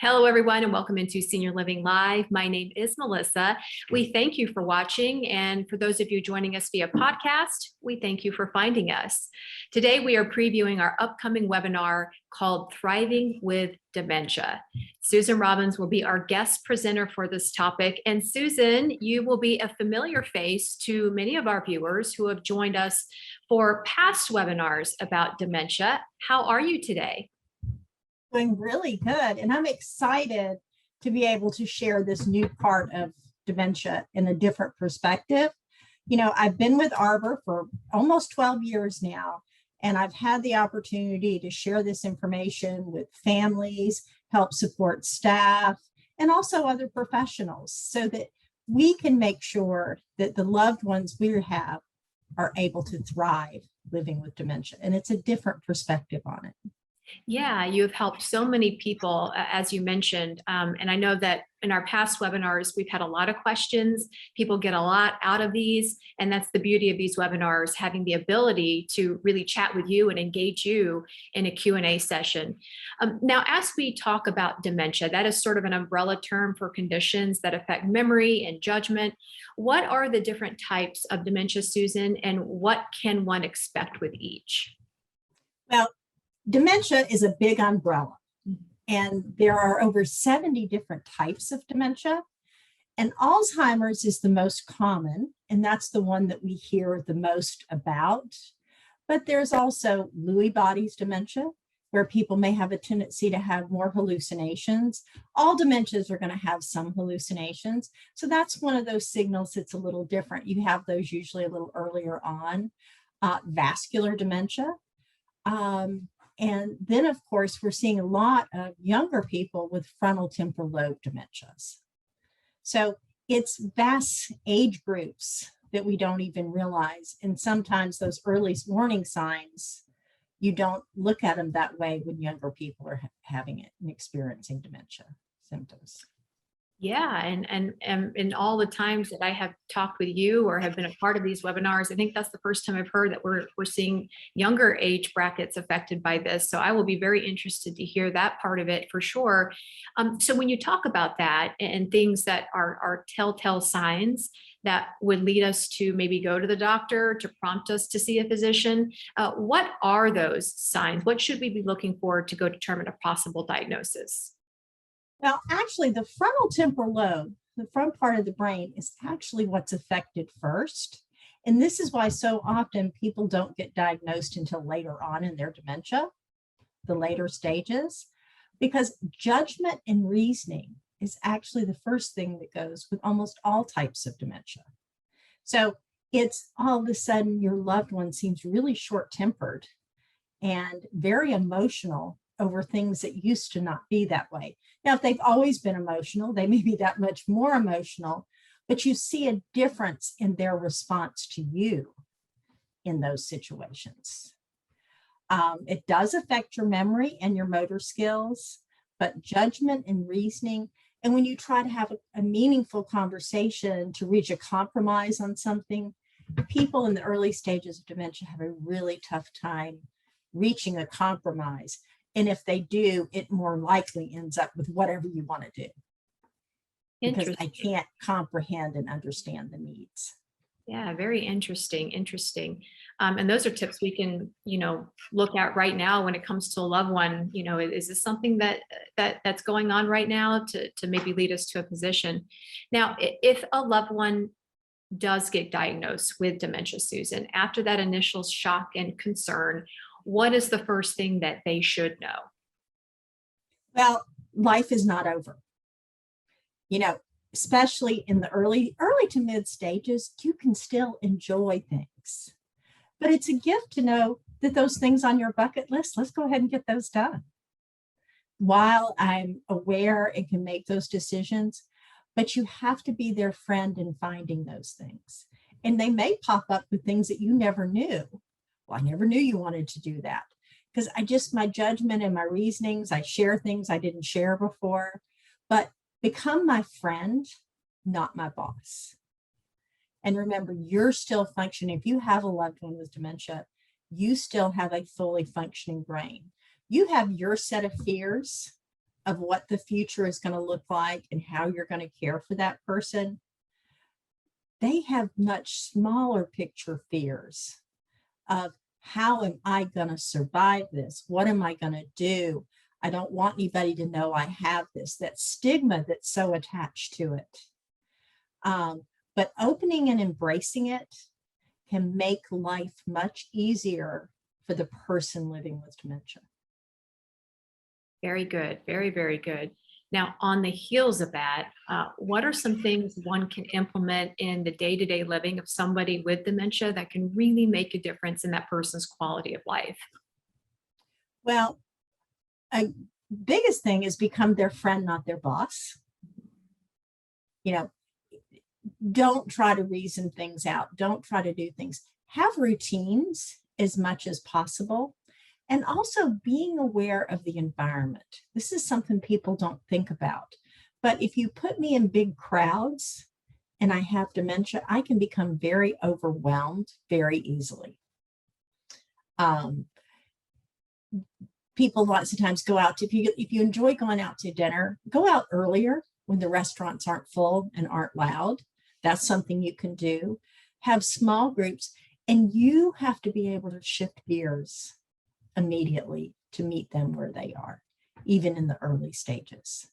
Hello, everyone, and welcome into Senior Living Live. My name is Melissa. We thank you for watching. And for those of you joining us via podcast, we thank you for finding us. Today, we are previewing our upcoming webinar called Thriving with Dementia. Susan Robbins will be our guest presenter for this topic. And Susan, you will be a familiar face to many of our viewers who have joined us for past webinars about dementia. How are you today? Doing really good. And I'm excited to be able to share this new part of dementia in a different perspective. You know, I've been with Arbor for almost 12 years now, and I've had the opportunity to share this information with families, help support staff, and also other professionals so that we can make sure that the loved ones we have are able to thrive living with dementia. And it's a different perspective on it. Yeah, you have helped so many people, as you mentioned. And I know that in our past webinars, we've had a lot of questions. People get a lot out of these. And that's the beauty of these webinars, having the ability to really chat with you and engage you in a Q&A session. Now, as we talk about dementia, that is sort of an umbrella term for conditions that affect memory and judgment. What are the different types of dementia, Susan, and what can one expect with each? Well, dementia is a big umbrella, and there are over 70 different types of dementia. And Alzheimer's is the most common, and that's the one that we hear the most about. But there's also Lewy bodies dementia, where people may have a tendency to have more hallucinations. All dementias are going to have some hallucinations. So that's one of those signals that's a little different. You have those usually a little earlier on. Vascular dementia. And then, of course, we're seeing a lot of younger people with frontal temporal lobe dementias. So it's vast age groups that we don't even realize. And sometimes those early warning signs, you don't look at them that way when younger people are having it and experiencing dementia symptoms. Yeah, and all the times that I have talked with you or have been a part of these webinars, I think that's the first time I've heard that we're seeing younger age brackets affected by this. So I will be very interested to hear that part of it for sure. So when you talk about that and things that are telltale signs that would lead us to maybe go to the doctor, to prompt us to see a physician, what are those signs? What should we be looking for to go determine a possible diagnosis? Well, actually, the frontal temporal lobe, the front part of the brain, is actually what's affected first. And this is why so often people don't get diagnosed until later on in their dementia, the later stages, because judgment and reasoning is actually the first thing that goes with almost all types of dementia. So it's all of a sudden your loved one seems really short-tempered and very emotional over things that used to not be that way. Now, if they've always been emotional, they may be that much more emotional, but you see a difference in their response to you in those situations. It does affect your memory and your motor skills, but judgment and reasoning, and when you try to have a meaningful conversation to reach a compromise on something, people in the early stages of dementia have a really tough time reaching a compromise. And if they do, it more likely ends up with whatever you want to do. Because I can't comprehend and understand the needs. Yeah, very interesting. And those are tips we can, look at right now when it comes to a loved one. Is this something that's going on right now to maybe lead us to a physician? Now, if a loved one does get diagnosed with dementia, Susan, after that initial shock and concern, what is the first thing that they should know? Well, life is not over. Especially in the early to mid stages, you can still enjoy things. But it's a gift to know that those things on your bucket list, let's go ahead and get those done. While I'm aware and can make those decisions, but you have to be their friend in finding those things. And they may pop up with things that you never knew. Well, I never knew you wanted to do that, because my judgment and my reasonings, I share things I didn't share before, but become my friend, not my boss. And remember, you're still functioning. If you have a loved one with dementia, you still have a fully functioning brain. You have your set of fears, of what the future is going to look like and how you're going to care for that person, they have much smaller picture fears of how am I going to survive this? What am I going to do? I don't want anybody to know I have this, that stigma that's so attached to it. But opening and embracing it can make life much easier for the person living with dementia. Very good. Very, very good. Now, on the heels of that, what are some things one can implement in the day-to-day living of somebody with dementia that can really make a difference in that person's quality of life? Well, a biggest thing is become their friend, not their boss. You know, don't try to reason things out. Don't try to do things. Have routines as much as possible. And also being aware of the environment. This is something people don't think about. But if you put me in big crowds and I have dementia, I can become very overwhelmed very easily. People lots of times go out to, if you enjoy going out to dinner, go out earlier when the restaurants aren't full and aren't loud. That's something you can do. Have small groups, and you have to be able to shift gears immediately to meet them where they are, even in the early stages.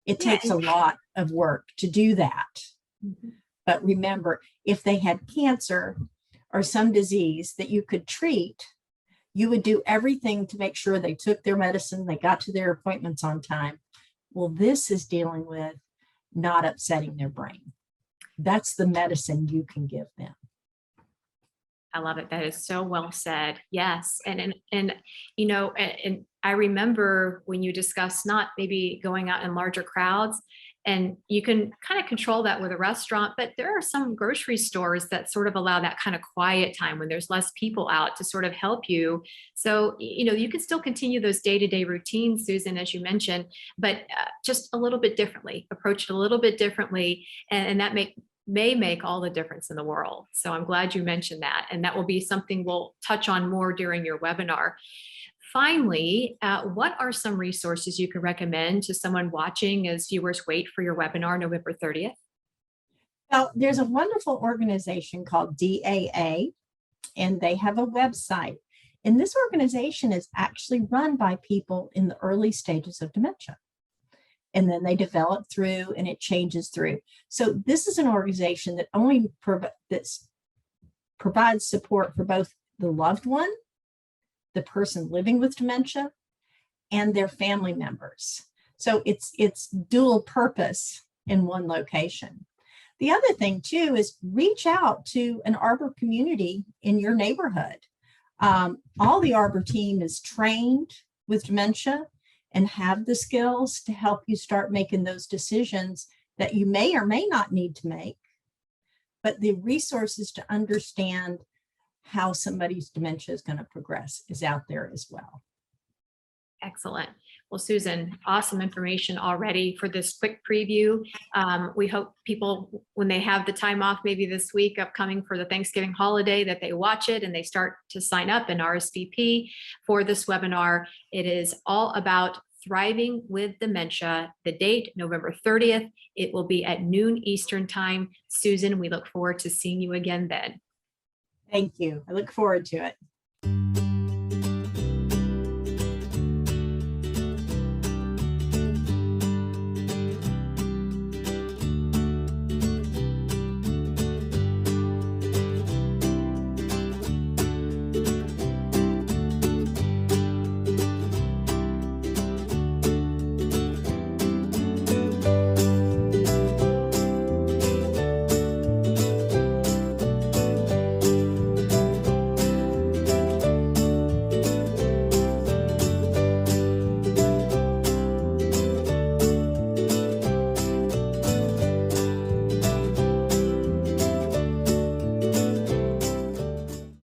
It takes a lot of work to do that. Mm-hmm. But remember, if they had cancer or some disease that you could treat, you would do everything to make sure they took their medicine, they got to their appointments on time. Well, this is dealing with not upsetting their brain. That's the medicine you can give them. I love it. That is so well said. Yes. And you know, and I remember when you discussed not maybe going out in larger crowds, and you can kind of control that with a restaurant, but there are some grocery stores that sort of allow that kind of quiet time when there's less people out to sort of help you. So, you know, you can still continue those day-to-day routines, Susan, as you mentioned, but just a little bit differently, approach it a little bit differently. And that may make all the difference in the world. So I'm glad you mentioned that. And that will be something we'll touch on more during your webinar. Finally, what are some resources you can recommend to someone watching as viewers wait for your webinar November 30th? Well, there's a wonderful organization called DAA, and they have a website. And this organization is actually run by people in the early stages of dementia. And then they develop through and it changes through. So this is an organization that only provides support for both the loved one, the person living with dementia, and their family members. So it's dual purpose in one location. The other thing too is reach out to an Arbor community in your neighborhood. All the Arbor team is trained with dementia and have the skills to help you start making those decisions that you may or may not need to make, but the resources to understand how somebody's dementia is going to progress is out there as well. Excellent. Well, Susan, awesome information already for this quick preview. We hope people, when they have the time off, maybe this week upcoming for the Thanksgiving holiday, that they watch it and they start to sign up and RSVP for this webinar. It is all about thriving with dementia. The date, November 30th. It will be at noon Eastern time. Susan, we look forward to seeing you again then. Thank you. I look forward to it.